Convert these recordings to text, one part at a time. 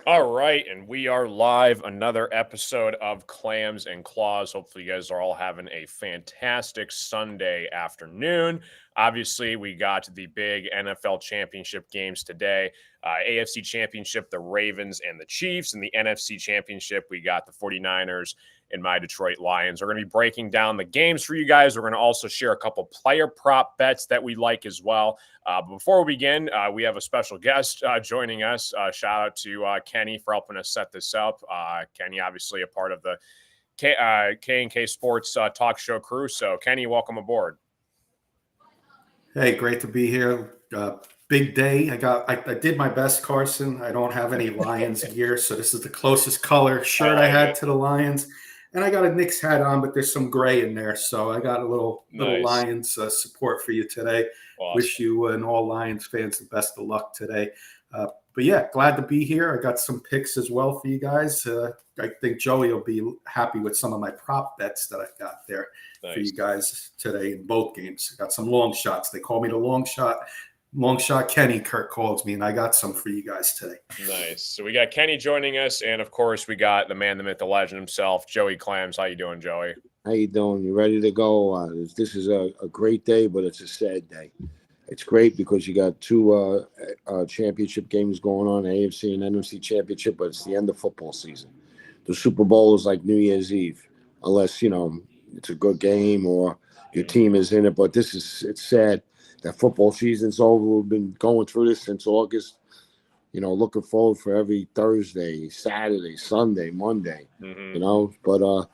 All right, and we are live. Another episode of Clams and Claws. Hopefully, you guys are all having a fantastic Sunday afternoon. Obviously, we got the big NFL championship games today. AFC championship, the Ravens and the Chiefs. And the NFC championship, we got the 49ers and my Detroit Lions. We're going to be breaking down the games for you guys. We're going to also share a couple player prop bets that we like as well. But before we begin, we have a special guest joining us. Shout out to Kenny for helping us set this up. Kenny, obviously a part of the K&K Sports talk show crew. So, Kenny, welcome aboard. Hey, great to be here. Big day. I did my best, Carson. I don't have any Lions gear, so this is the closest color shirt I had to the Lions. And I got a Knicks hat on, but there's some gray in there. So I got a little Lions support for you today. Awesome. Wish you and all Lions fans the best of luck today. But yeah, glad to be here. I got some picks as well for you guys. I think Joey will be happy with some of my prop bets that I've got there for you guys today in both games. I got some long shots. They call me the long shot. Long shot Kenny, Kurt calls me, and I got some for you guys today. Nice. So we got Kenny joining us, and of course we got the man, the myth, the legend himself, Joey Clams. How you doing, Joey? How you doing? You ready to go? This is a great day, but it's a sad day. It's great because you got two championship games going on, AFC and NFC championship, but it's the end of football season. The Super Bowl is like New Year's Eve, unless, it's a good game or your team is in it. But it's sad that football season's over. We've been going through this since August, looking forward for every Thursday, Saturday, Sunday, Monday, but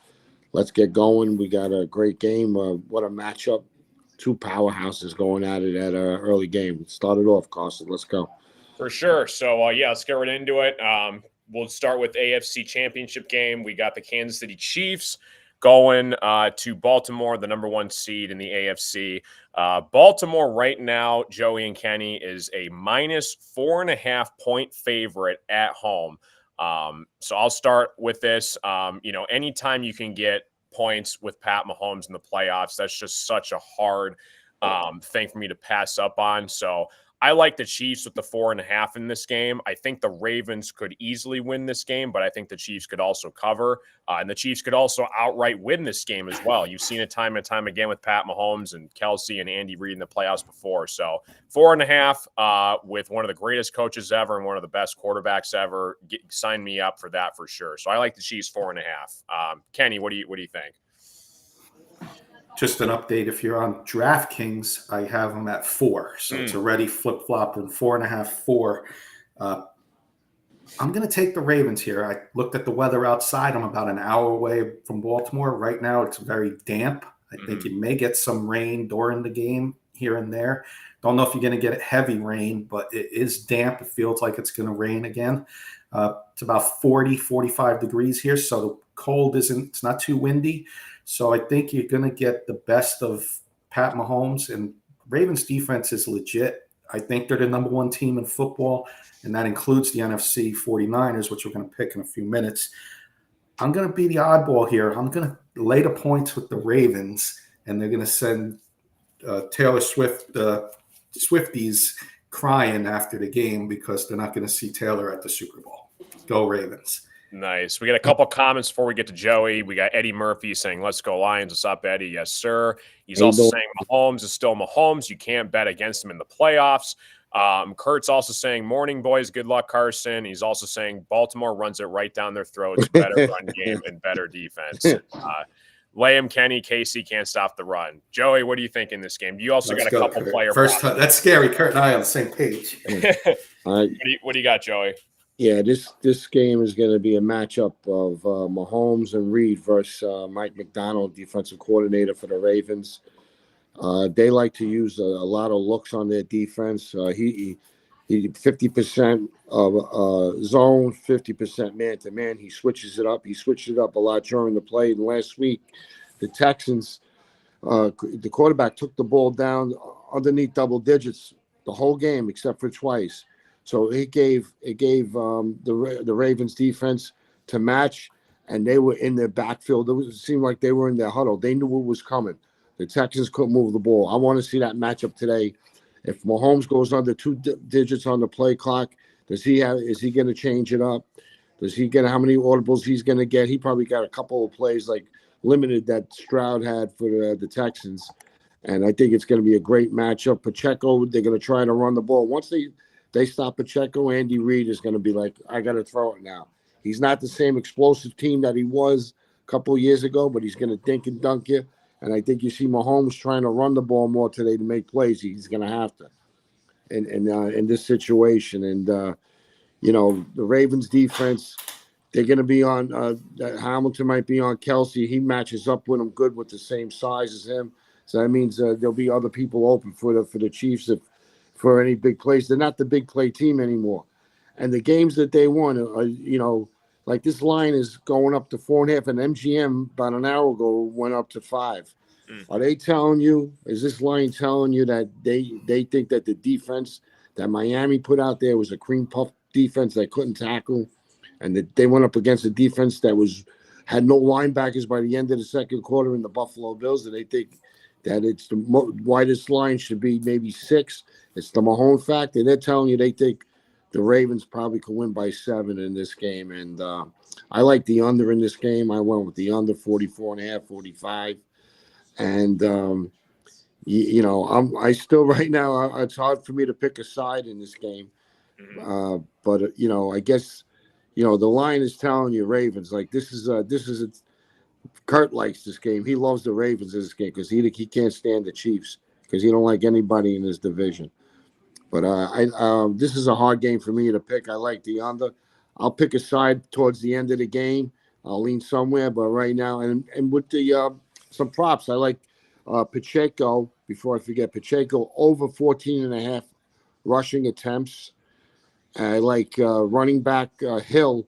let's get going. We got a great game. What a matchup. Two powerhouses going at it at an early game. Start it off, Carson. Let's go. For sure. So, let's get right into it. We'll start with AFC championship game. We got the Kansas City Chiefs going to Baltimore, the number one seed in the AFC. Baltimore right now, Joey and Kenny, is a minus 4.5 point favorite at home. So I'll start with this. Anytime you can get points with Pat Mahomes in the playoffs, that's just such a hard thing for me to pass up on. So I like the Chiefs with the 4.5 in this game. I think the Ravens could easily win this game, but I think the Chiefs could also cover. And the Chiefs could also outright win this game as well. You've seen it time and time again with Pat Mahomes and Kelsey and Andy Reid in the playoffs before. So 4.5 with one of the greatest coaches ever and one of the best quarterbacks ever. Sign me up for that for sure. So I like the Chiefs 4.5. Kenny, what do you think? Just an update. If you're on DraftKings, I have them at 4. So it's already flip-flopped in 4.5, 4. I'm going to take the Ravens here. I looked at the weather outside. I'm about an hour away from Baltimore. Right now, it's very damp. I think you may get some rain during the game here and there. Don't know if you're going to get heavy rain, but it is damp. It feels like it's going to rain again. It's about 40, 45 degrees here. So the cold it's not too windy. So I think you're going to get the best of Pat Mahomes, and Ravens defense is legit. I think they're the number one team in football, and that includes the NFC 49ers, which we're going to pick in a few minutes. I'm going to be the oddball here. I'm going to lay the points with the Ravens, and they're going to send Taylor Swift, Swifties crying after the game because they're not going to see Taylor at the Super Bowl. Go Ravens. Nice. We got a couple comments before we get to Joey. We got Eddie Murphy saying, "Let's go Lions." What's up, Eddie? Yes, sir. He's also saying Mahomes is still Mahomes. You can't bet against him in the playoffs. Kurt's also saying, "Morning, boys. Good luck, Carson." He's also saying Baltimore runs it right down their throats. Better run game and better defense. Liam, Kenny, Casey can't stop the run. Joey, what do you think in this game? You also got a couple player first time. That's scary. Kurt and I on the same page. What do you got, Joey? Yeah, this game is going to be a matchup of Mahomes and Reid versus Mike McDonald, defensive coordinator for the Ravens. They like to use a lot of looks on their defense. He 50% of zone, 50% man-to-man. He switches it up. He switched it up a lot during the play. And last week, the Texans, the quarterback took the ball down underneath double digits the whole game except for twice. So it gave the Ravens defense to match, and they were in their backfield. It seemed like they were in their huddle. They knew what was coming. The Texans couldn't move the ball. I want to see that matchup today. If Mahomes goes under two digits on the play clock, Is he going to change it up? Does he get how many audibles he's going to get? He probably got a couple of plays like limited that Stroud had for the Texans. And I think it's going to be a great matchup. Pacheco, they're going to try to run the ball. Once they stop Pacheco, Andy Reid is going to be like, I got to throw it now. He's not the same explosive team that he was a couple of years ago, but he's going to dink and dunk you. And I think you see Mahomes trying to run the ball more today to make plays. He's going to have to in this situation. And, the Ravens defense, they're going to be on Hamilton might be on Kelsey. He matches up with him good with the same size as him. So that means there'll be other people open for the Chiefs for any big plays. They're not the big play team anymore. And the games that they won are, like this line is going up to 4.5, and MGM about an hour ago went up to 5. Are they telling you? Is this line telling you that they think that the defense that Miami put out there was a cream puff defense that couldn't tackle, and that they went up against a defense that had no linebackers by the end of the second quarter in the Buffalo Bills, and they think that it's the widest line should be maybe 6? It's the Mahomes factor. They're telling you they think the Ravens probably could win by 7 in this game, and I like the under in this game. I went with the under 44.5, 45. And, I still right now, it's hard for me to pick a side in this game. But I guess, the line is telling you Ravens. Like this is Kurt likes this game. He loves the Ravens in this game because he can't stand the Chiefs because he don't like anybody in his division. But this is a hard game for me to pick. I like the under. I'll pick a side towards the end of the game. I'll lean somewhere, but right now, and with the some props, I like Pacheco. Before I forget, Pacheco over 14.5 rushing attempts. I like running back Hill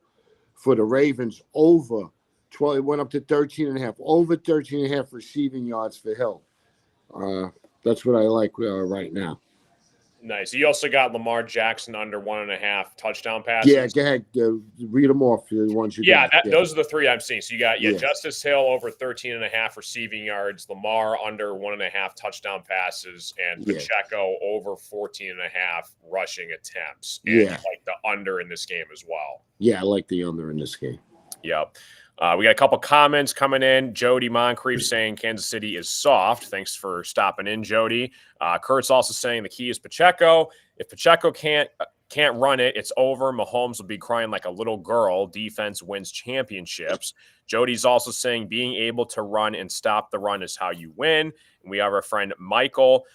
for the Ravens over 12. It went up to 13.5. Over 13.5 receiving yards for Hill. That's what I like right now. Nice. You also got Lamar Jackson under 1.5 touchdown passes. Yeah, go ahead. Read them off. The ones you got. Those are the 3 I'm seeing. So you got Justice Hill over 13.5 receiving yards, Lamar under 1.5 touchdown passes, and Pacheco over 14.5 rushing attempts. And you like the under in this game as well. Yeah, I like the under in this game. Yep. We got a couple comments coming in. Jody Moncrief saying Kansas City is soft. Thanks for stopping in, Jody. Kurt's also saying the key is Pacheco. If Pacheco can't run it, it's over. Mahomes will be crying like a little girl. Defense wins championships. Jody's also saying being able to run and stop the run is how you win. And we have our friend Michael.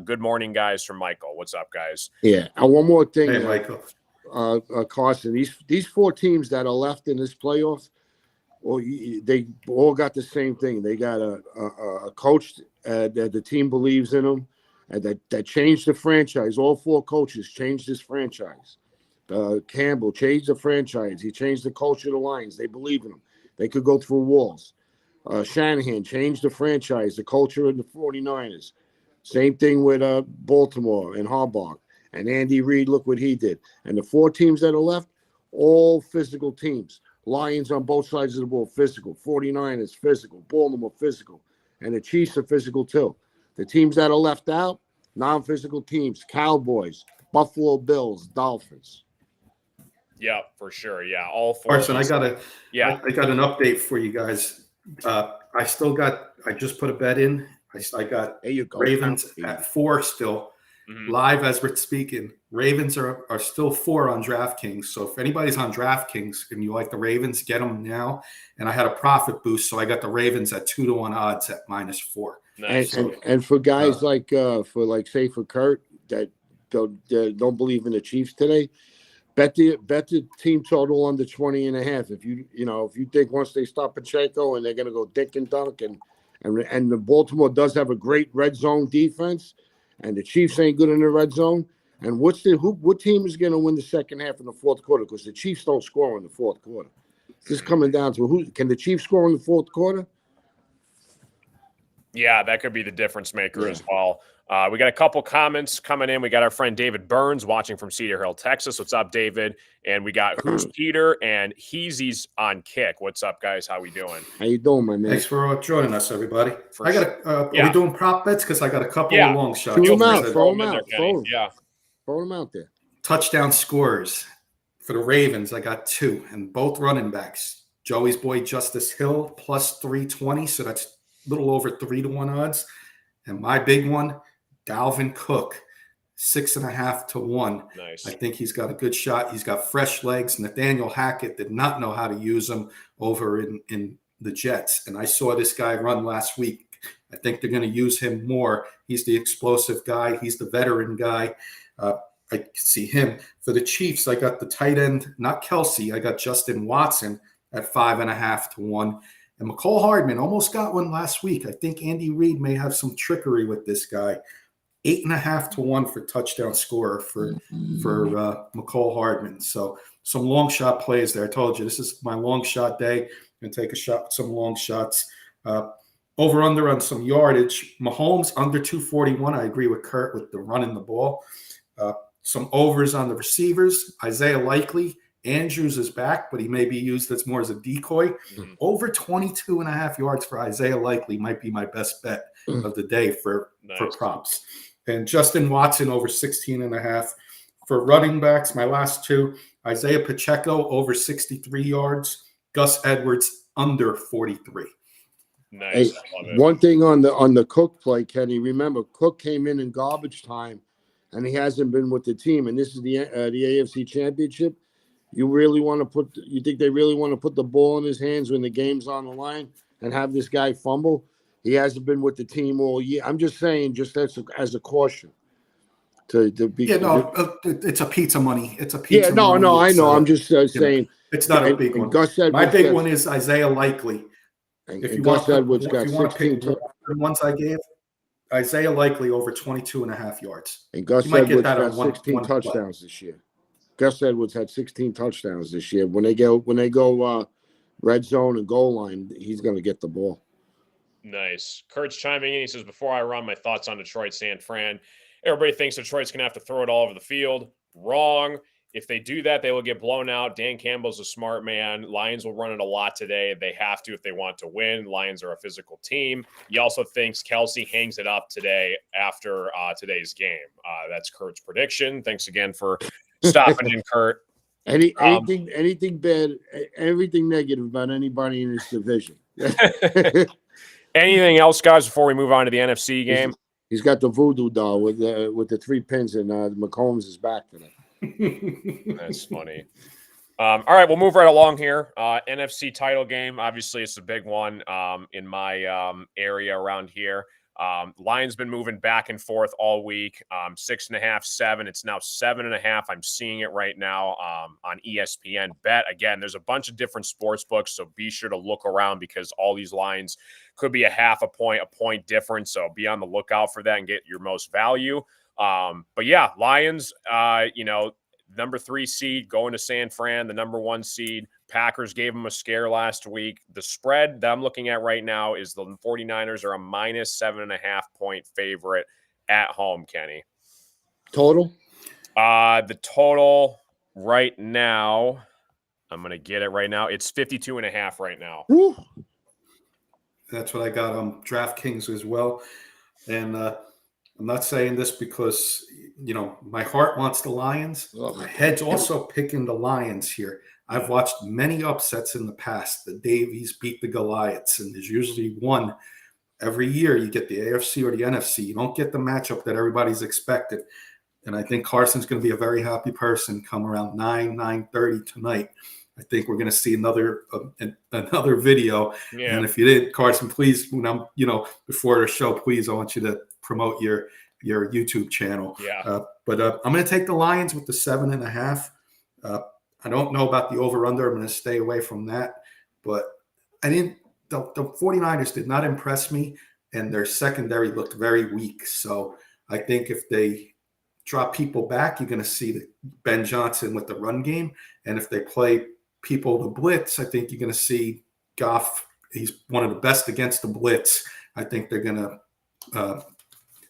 Good morning, guys, from Michael. What's up, guys? Yeah. One more thing. Hey, Michael. Carson, these 4 teams that are left in this playoff, well, they all got the same thing. They got a coach that the team believes in them, and that changed the franchise. All 4 coaches changed this franchise. Campbell changed the franchise. He changed the culture of the Lions. They believe in him. They could go through walls. Shanahan changed the franchise, the culture of the 49ers. Same thing with Baltimore and Harbaugh. And Andy Reid, look what he did. And the 4 teams that are left, all physical teams. Lions on both sides of the ball, physical. 49ers, physical. Baltimore, physical. And the Chiefs are physical too. The teams that are left out, non-physical teams, Cowboys, Buffalo Bills, Dolphins. Yeah, for sure. Yeah, all 4. Carson, I got an update for you guys. I just put a bet in. I got Ravens at 4 still. Live as we're speaking. Ravens are still 4 on DraftKings. So if anybody's on DraftKings and you like the Ravens, get them now. And I had a profit boost, so I got the Ravens at 2-1 odds at -4. Nice. And for guys like for Kurt that don't believe in the Chiefs today, bet the team total under 20.5. If you think once they stop Pacheco and they're gonna go dink and dunk and the Baltimore does have a great red zone defense. And the Chiefs ain't good in the red zone. And what team is going to win the second half in the fourth quarter? Because the Chiefs don't score in the fourth quarter. This is coming down to who can the Chiefs score in the fourth quarter? Yeah, that could be the difference maker as well. We got a couple comments coming in. We got our friend David Burns watching from Cedar Hill, Texas. What's up, David? And we got Who's Peter and Heezy's on Kick. What's up, guys? How we doing? How you doing, my man? Thanks for joining us, everybody. Are we doing prop bets? Because I got a couple of long shots. Throw them out. Yeah. Throw them out there. touchdown scorers for the Ravens, I got 2, and both running backs. Joey's boy Justice Hill plus 320, so that's a little over 3-1 odds. And my big one, Dalvin Cook, 6.5 to 1. Nice. I think he's got a good shot. He's got fresh legs. Nathaniel Hackett did not know how to use him over in the Jets. And I saw this guy run last week. I think they're going to use him more. He's the explosive guy. He's the veteran guy. I see him. For the Chiefs, I got the tight end, not Kelsey. I got Justin Watson at 5.5 to 1. And McCole Hardman almost got one last week. I think Andy Reid may have some trickery with this guy. 8.5 to 1 for touchdown scorer for McCole Hardman. So some long shot plays there. I told you this is my long shot day. I'm going to take a shot with some long shots. Over under on some yardage. Mahomes under 241. I agree with Kurt with the running the ball. Some overs on the receivers. Isaiah Likely. Andrews is back, but he may be used as more as a decoy. Mhm. Over 22.5 yards for Isaiah Likely might be my best bet of the day for props. And Justin Watson over 16.5. For running backs, my last 2, Isaiah Pacheco over 63 yards. Gus Edwards under 43. Nice. Hey, I love it. one thing on the Cook play, Kenny. Remember, Cook came in garbage time, and he hasn't been with the team. And this is the AFC Championship. You think they really want to put the ball in his hands when the game's on the line and have this guy fumble? He hasn't been with the team all year. I'm just saying, just as a caution. To be, it's a pizza money. It's a pizza. Yeah, no, money. I know. I'm just saying it's not a big one. My big one is Isaiah Likely. If you want to pick the ones I gave, Isaiah Likely over 22.5 yards. And Gus Edwards got 16 touchdowns this year. Gus Edwards had 16 touchdowns this year. When they go red zone and goal line, he's going to get the ball. Nice. Kurt's chiming in. He says, before I run, my thoughts on Detroit San Fran. Everybody thinks Detroit's going to have to throw it all over the field. Wrong. If they do that, they will get blown out. Dan Campbell's a smart man. Lions will run it a lot today. They have to if they want to win. Lions are a physical team. He also thinks Kelsey hangs it up today after today's game. That's Kurt's prediction. Thanks again for stopping in, Kurt. Anything bad, everything negative about anybody in this division. Anything else, guys, before we move on to the NFC game? He's got the voodoo doll with the 3 pins, and McCombs is back today. That's funny. All right, we'll move right along here. NFC title game. Obviously, it's a big one in my area around here. Lions been moving back and forth all week. 6.5, 7. It's now 7.5. I'm seeing it right now on ESPN Bet. Again, there's a bunch of different sports books, so be sure to look around because all these lines could be a half a point difference. So be on the lookout for that and get your most value. But yeah, Lions, number 3 seed going to San Fran, the number 1 seed. Packers gave them a scare last week. The spread that I'm looking at right now is the 49ers are a minus 7.5 point favorite at home, Kenny. Total? The total right now, I'm going to get it right now. It's 52.5 right now. Woo. That's what I got on DraftKings as well. And I'm not saying this because, my heart wants the Lions. My head's also picking the Lions here. I've watched many upsets in the past. The Davies beat the Goliaths, and there's usually one every year. You get the AFC or the NFC. You don't get the matchup that everybody's expected. And I think Carson's going to be a very happy person come around 9:30 tonight. I think we're going to see another video. Yeah. And if you did, Carson, please, when I'm, before the show, please, I want you to promote your YouTube channel. Yeah. But I'm going to take the Lions with the 7.5. I don't know about the over-under. I'm going to stay away from that. But the 49ers did not impress me, and their secondary looked very weak. So I think if they drop people back, you're going to see Ben Johnson with the run game. And if they play people to blitz, I think you're going to see Goff. He's one of the best against the blitz. I think they're going to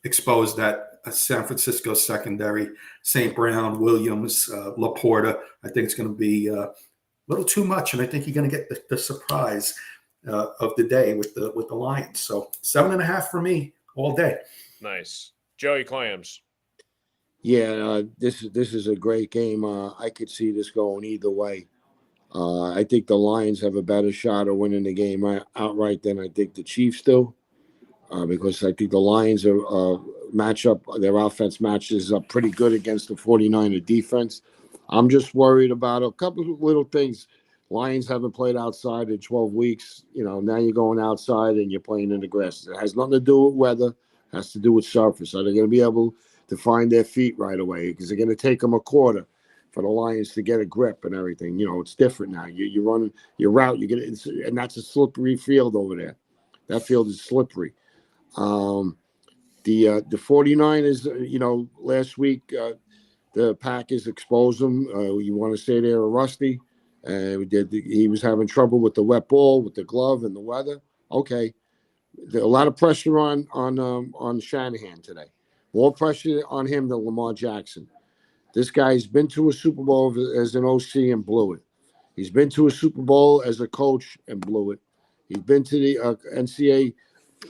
expose that San Francisco secondary. St. Brown, Williams, Laporta. I think it's going to be a little too much, and I think you're going to get the surprise of the day with the Lions. So 7.5 for me all day. Nice. Joey Clams. Yeah, this is a great game. I could see this going either way. I think the Lions have a better shot of winning the game outright than I think the Chiefs do, because I think the Lions are match up, their offense matches up pretty good against the 49er defense. I'm just worried about a couple of little things. Lions haven't played outside in 12 weeks. Now you're going outside and you're playing in the grass. It has nothing to do with weather. It has to do with surface. Are they going to be able to find their feet right away? Because they're going to take them a quarter for the Lions to get a grip and everything. It's different now. You're running your route. And that's a slippery field over there. That field is slippery. The 49ers, last week the Packers exposed them. You want to say they were rusty. He was having trouble with the wet ball, with the glove, and the weather. Okay, a lot of pressure on Shanahan today. More pressure on him than Lamar Jackson. This guy's been to a Super Bowl as an OC and blew it. He's been to a Super Bowl as a coach and blew it. He's been to the NCAA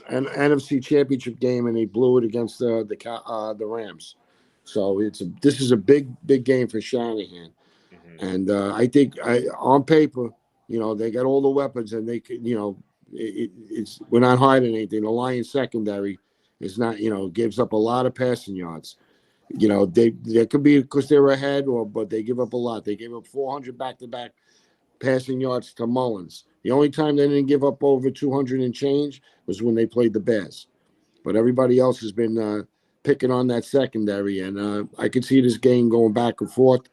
and NFC Championship game and he blew it against the Rams. So this is a big game for Shanahan. Mm-hmm. And I think on paper, they got all the weapons and they could, we're not hiding anything. The Lions secondary is not, gives up a lot of passing yards. They could be because they're ahead, but they give up a lot. They gave up 400 back-to-back passing yards to Mullins. The only time they didn't give up over 200 and change was when they played the Bears. But everybody else has been picking on that secondary, and I could see this game going back and forth.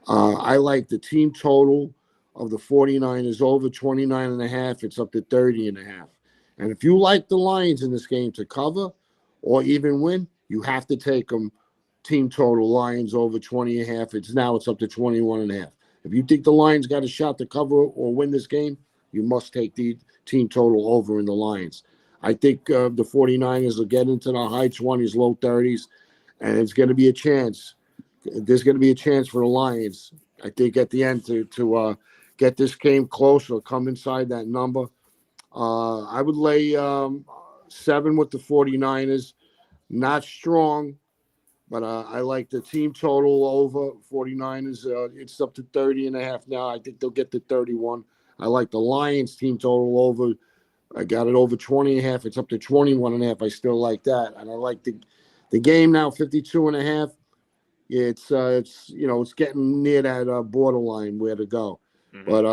I like the team total of the 49ers over 29.5. It's up to 30.5. And if you like the Lions in this game to cover or even win, you have to take them team total Lions over 20.5. It's up to 21.5. If you think the Lions got a shot to cover or win this game, you must take the team total over in the Lions. I think the 49ers will get into the high 20s, low 30s, and it's going to be a chance. There's going to be a chance for the Lions, I think, at the end to get this game close or come inside that number. I would lay 7 with the 49ers. Not strong, but I like the team total over 49ers. It's up to 30.5 now. I think they'll get to 31. I like the Lions team total over. I got it over 20.5. It's up to 21.5. I still like that. And I like the game now, 52.5. It's getting near that borderline where to go. Mm-hmm. But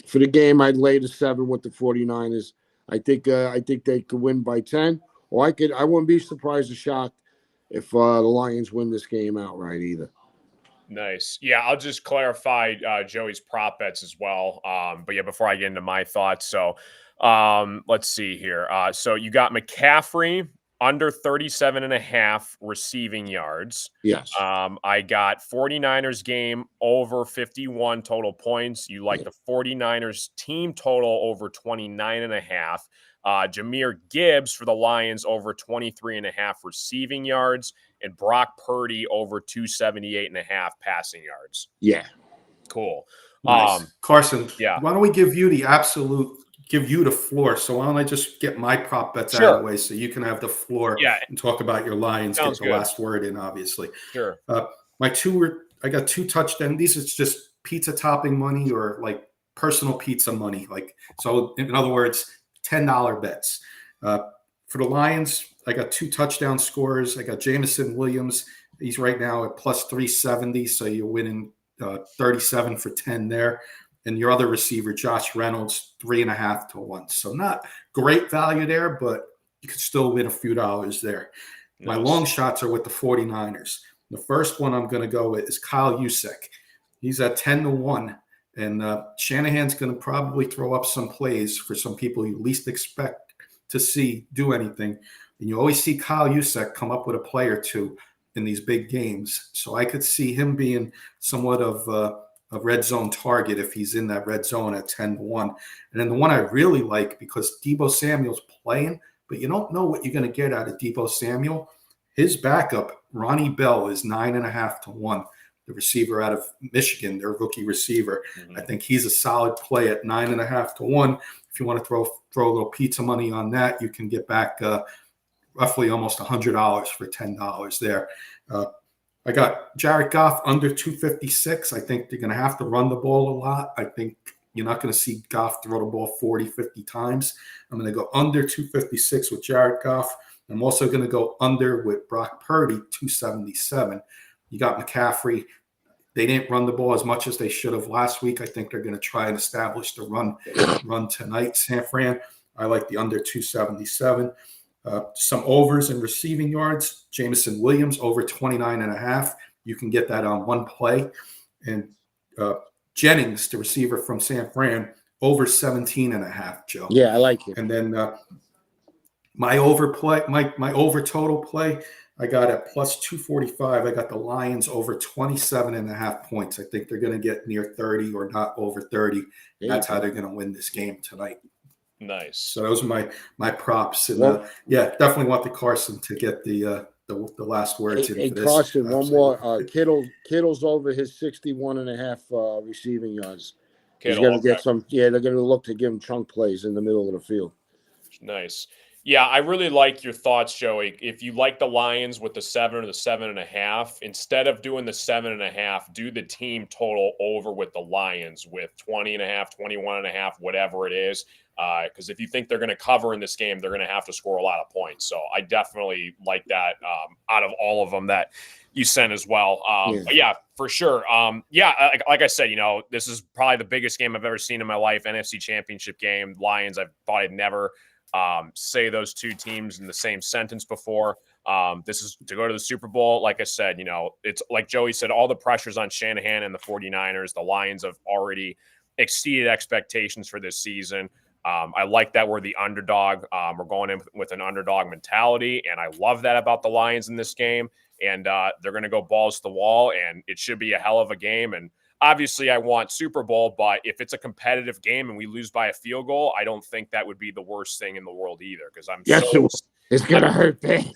for the game, I'd lay the 7 with the 49ers. I think they could win by 10. Or I wouldn't be surprised or shocked if the Lions win this game outright either. Nice. Yeah, I'll just clarify Joey's prop bets as well. But yeah, before I get into my thoughts. So let's see here. So you got McCaffrey under 37.5 receiving yards. Yes. I got 49ers game over 51 total points. You like the 49ers team total over 29.5. Jahmyr Gibbs for the Lions over 23.5 receiving yards, and Brock Purdy over 278.5 passing yards. Yeah. Cool. Nice. Carson, yeah. Why don't we give you the floor? So why don't I just get my prop bets out of the way so you can have the floor and talk about your Lions, get the last word in, obviously. Sure. I got 2 touchdowns. These is just pizza topping money or like personal pizza money. So in other words, $10 bets. For the Lions, I got 2 touchdown scorers. I got Jamison Williams. He's right now at plus 370, so you're winning 37 for 10 there. And your other receiver, Josh Reynolds, 3.5 to 1. So not great value there, but you could still win a few dollars there. Nice. My long shots are with the 49ers. The first one I'm going to go with is Kyle Juszczyk. He's at 10 to 1. And Shanahan's going to probably throw up some plays for some people you least expect to see do anything. And you always see Kyle Juszczyk come up with a play or two in these big games. So I could see him being somewhat of a red zone target if he's in that red zone at 10 to 1. And then the one I really like, because Deebo Samuel's playing, but you don't know what you're going to get out of Deebo Samuel. His backup, Ronnie Bell, is 9.5 to 1. The receiver out of Michigan, their rookie receiver. Mm-hmm. I think he's a solid play at 9.5 to 1. If you want to throw a little pizza money on that, you can get back roughly almost $100 for $10 there. I got Jared Goff under 256. I think they're going to have to run the ball a lot. I think you're not going to see Goff throw the ball 40, 50 times. I'm going to go under 256 with Jared Goff. I'm also going to go under with Brock Purdy, 277. You got McCaffrey. They didn't run the ball as much as they should have last week. I think they're going to try and establish the run tonight, San Fran. I like the under 277. Some overs in receiving yards. Jameson Williams over 29.5. You can get that on one play. And Jennings, the receiver from San Fran, over 17.5, Joe. Yeah, I like it. And then my over total play, I got at plus 245. I got the Lions over 27.5 points. I think they're going to get near 30 or not over 30. That's how they're going to win this game tonight. Nice. So those are my props. And yeah, definitely want the Carson to get the last words in for this. Carson, one more. Kittle's over his 61.5 receiving yards. He's going to get some. Yeah, they're going to look to give him chunk plays in the middle of the field. Nice. Yeah, I really like your thoughts, Joey. If you like the Lions with the 7 or the 7.5, instead of doing the 7.5, do the team total over with the Lions with 20.5, 21.5, whatever it is. Because if you think they're going to cover in this game, they're going to have to score a lot of points. So I definitely like that out of all of them that you sent as well. But yeah, for sure. Like I said, this is probably the biggest game I've ever seen in my life, NFC Championship game. Lions, I thought I'd never say those two teams in the same sentence before. This is to go to the Super Bowl. Like I said, it's like Joey said, all the pressure's on Shanahan and the 49ers. The Lions have already exceeded expectations for this season. I like that we're the underdog. We're going in with an underdog mentality, and I love that about the Lions in this game. And they're going to go balls to the wall, and it should be a hell of a game. And obviously, I want Super Bowl, but if it's a competitive game and we lose by a field goal, I don't think that would be the worst thing in the world either. Because it's going to hurt bad.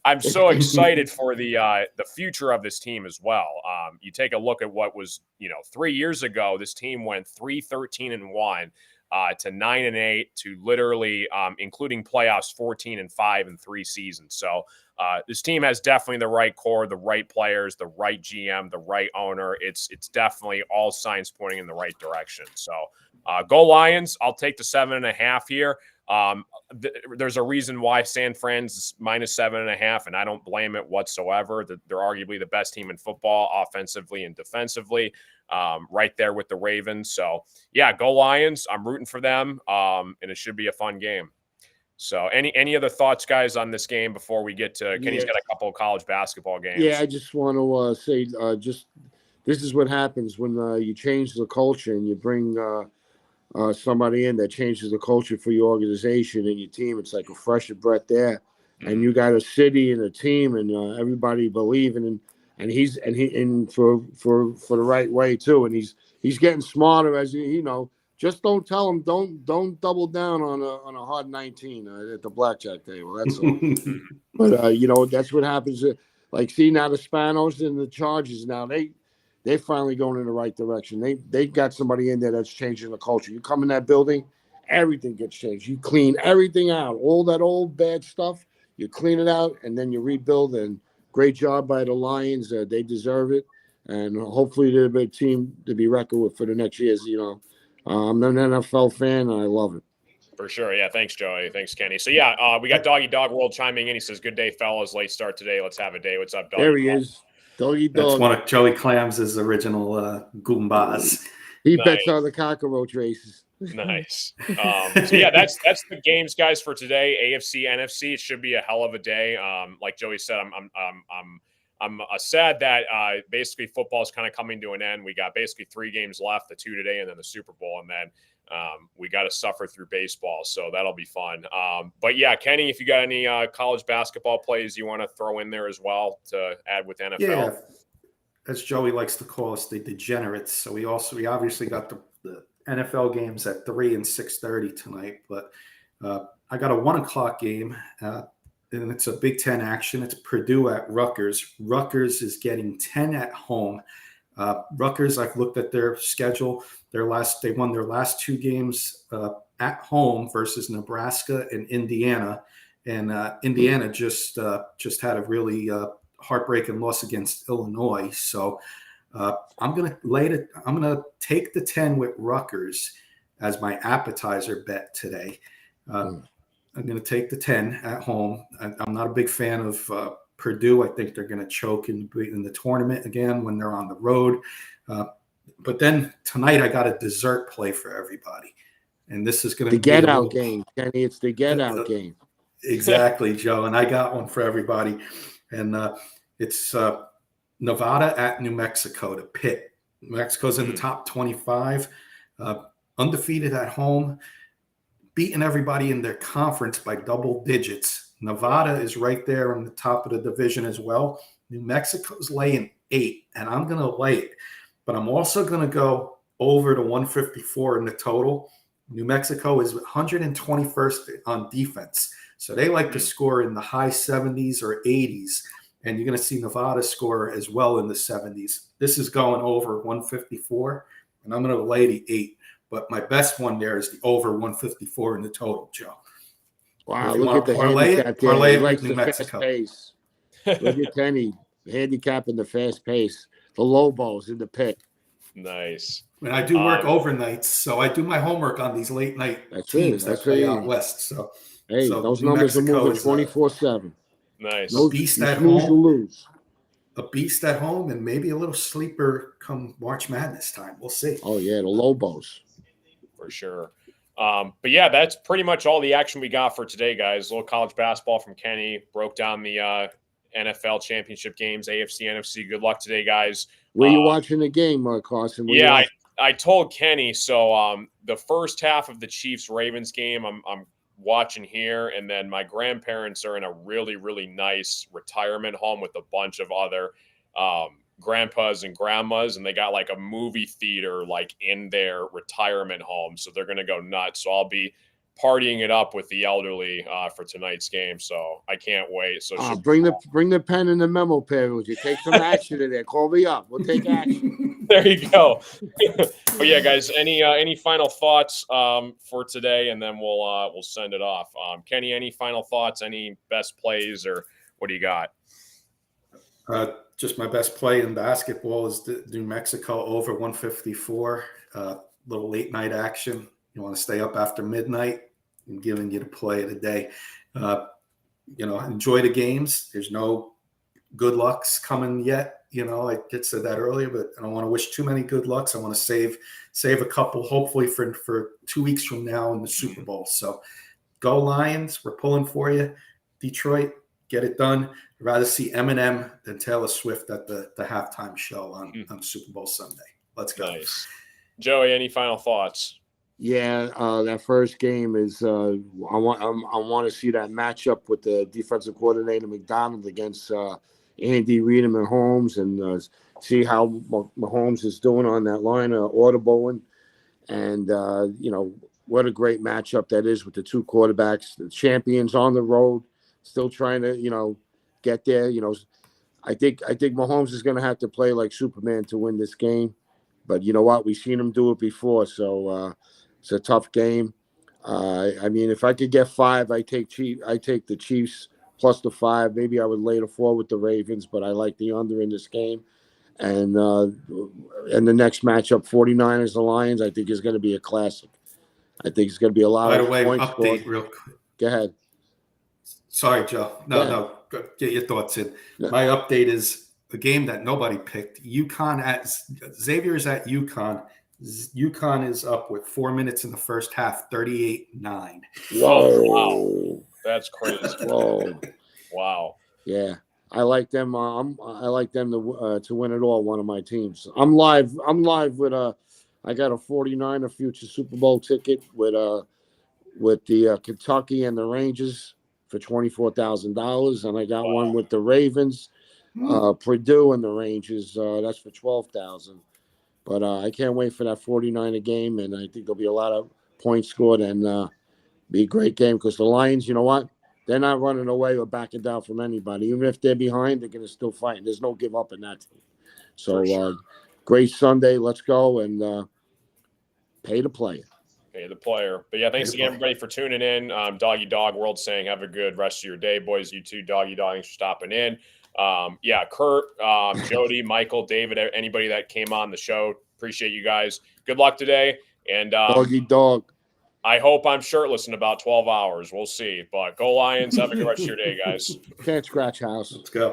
I'm so excited for the future of this team as well. You take a look at what was 3 years ago. This team went 3-13-1. To 9-8 to literally, including playoffs, 14-5 in 3 seasons. So this team has definitely the right core, the right players, the right GM, the right owner. It's definitely all signs pointing in the right direction. So go Lions. I'll take the 7.5 here. There's a reason why San Fran's minus 7.5, and I don't blame it whatsoever. They're arguably the best team in football, offensively and defensively. Right there with the Ravens. So yeah, go Lions. I'm rooting for them. And it should be a fun game. So any other thoughts, guys, on this game before we get to Kenny's got a couple of college basketball games. Yeah, I just want to say this is what happens when you change the culture and you bring somebody in that changes the culture for your organization and your team. It's like a fresh breath there. And you got a city and a team and everybody believing and he for the right way too, and he's getting smarter as just don't tell him don't double down on a hard 19 at the blackjack table. That's all. But that's what happens. Like see now the Spanos and the Chargers now they're finally going in the right direction. They got somebody in there that's changing the culture. You come in that building, everything gets changed. You clean everything out, all that old bad stuff. You clean it out and then you rebuild. And great job by the Lions. They deserve it. And hopefully they're a big team to be reckoned with for the next years. I'm an NFL fan, and I love it. For sure. Yeah, thanks, Joey. Thanks, Kenny. So, yeah, we got Doggy Dog World chiming in. He says, good day, fellas. Late start today. Let's have a day. What's up, Doggy? There he is. Doggy Dog. That's one of Joey Clams' original Goombas. He bets on the cockroach races. Nice. So yeah, that's the games, guys, for today. AFC, NFC. It should be a hell of a day. Like Joey said, I'm sad that basically football is kind of coming to an end. We got basically 3 games left, the 2 today, and then the Super Bowl, and then we got to suffer through baseball. So that'll be fun. But yeah, Kenny, if you got any college basketball plays you want to throw in there as well to add with NFL. Yeah, as Joey likes to call us, the degenerates. So we obviously got the NFL games at 3 and 6:30 tonight, but I got a 1:00 game, and it's a Big Ten action. It's Purdue at Rutgers. Rutgers is getting 10 at home. Rutgers, I've looked at their schedule. They won their last 2 games at home versus Nebraska and Indiana, and Indiana just had a really heartbreaking loss against Illinois. So I'm gonna take the 10 with Rutgers as my appetizer bet today. I'm gonna take the 10 at home. I'm not a big fan of Purdue. I think they're gonna choke in the tournament again when they're on the road. But then tonight I got a dessert play for everybody, and this is gonna The be get out game, Kenny. It's the get out game. Exactly, Joe. And I got one for everybody, and it's Nevada at New Mexico to Pitt. New Mexico's in the top 25, undefeated at home, beating everybody in their conference by double digits. Nevada is right there on the top of the division as well. New Mexico's laying 8, and I'm going to lay it. But I'm also going to go over to 154 in the total. New Mexico is 121st on defense. So they like to score in the high 70s or 80s. And you're going to see Nevada score as well in the 70s. This is going over 154, and I'm going to lay the 8. But my best one there is the over 154 in the total, Joe. Wow, look at the handicap there. Parlay He it likes with the New fast Mexico. pace. Look at Kenny handicapping the fast pace. The Lobos in the pit. Nice. And I do work overnights, so I do my homework on these late night teams that play out west. So, hey, those numbers are moving 24/7. Nice. No, beast you at snooze, home. you lose. A beast at home, and maybe a little sleeper come March Madness time. We'll see. Oh yeah, the Lobos for sure. But yeah, that's pretty much all the action we got for today, guys. A little college basketball from Kenny. Broke down the NFL championship games, AFC, NFC. Good luck today, guys. Where you watching the game, Carson? Yeah, I told Kenny. So the first half of the Chiefs-Ravens game, I'm watching here, and then my grandparents are in a really, really nice retirement home with a bunch of other grandpas and grandmas, and they got like a movie theater like in their retirement home, so they're gonna go nuts. So I'll be partying it up with the elderly for tonight's game, so I can't wait. So bring the pen and the memo pad with you. Take some action in there. Call me up. We'll take action. There you go. But yeah, guys, any final thoughts for today, and then we'll send it off. Kenny, any final thoughts? Any best plays, or what do you got? Just my best play in basketball is the New Mexico over 154. Little late night action. You want to stay up after midnight. I'm giving you the play of the day. Enjoy the games. There's no good lucks coming yet. I did say that earlier, but I don't want to wish too many good lucks. I want to save a couple, hopefully for 2 weeks from now in the Super Bowl. So go Lions. We're pulling for you. Detroit, get it done. I'd rather see Eminem than Taylor Swift at the halftime show on Super Bowl Sunday. Let's go. Nice. Joey, any final thoughts? Yeah, that first game is I want to see that matchup with the defensive coordinator McDonald against Andy Reid and Mahomes, and see how Mahomes is doing on that line, audibling, and what a great matchup that is with the two quarterbacks, the champions on the road, still trying to get there. I think Mahomes is going to have to play like Superman to win this game, but you know what? We've seen him do it before, so it's a tough game. I mean, if I could get 5, I take the Chiefs plus the 5. Maybe I would lay the 4 with the Ravens, but I like the under in this game. And the next matchup, 49ers and Lions, I think is going to be a classic. I think it's going to be a lot of points. Update real quick. Go ahead. Sorry, Joe. No. Get your thoughts in. No. My update is the game that nobody picked. Xavier's at UConn. UConn is up with 4 minutes in the first half, 38-9. Whoa! Wow, that's crazy. Whoa! Wow. Yeah, I like them. I like them to win it all. One of my teams. I'm live with I got a 49er future Super Bowl ticket with the Kentucky and the Rangers for $24,000, and I got one with the Ravens, Purdue and the Rangers. That's for $12,000. But I can't wait for that 49er game, and I think there'll be a lot of points scored and be a great game because the Lions, you know what? They're not running away or backing down from anybody. Even if they're behind, they're going to still fight. There's no give up in that team. So great Sunday. Let's go and pay to play. Pay the player. But yeah, thanks again, everybody, for tuning in. Doggy Dog World saying have a good rest of your day, boys. You too, Doggy Dog. Thanks for stopping in. Yeah, Kurt, Jody, Michael, David, anybody that came on the show, appreciate you guys. Good luck today. And Doggy Dog. I hope I'm shirtless in about 12 hours. We'll see. But go Lions. Have a good rest of your day, guys. Can't scratch house. Let's go.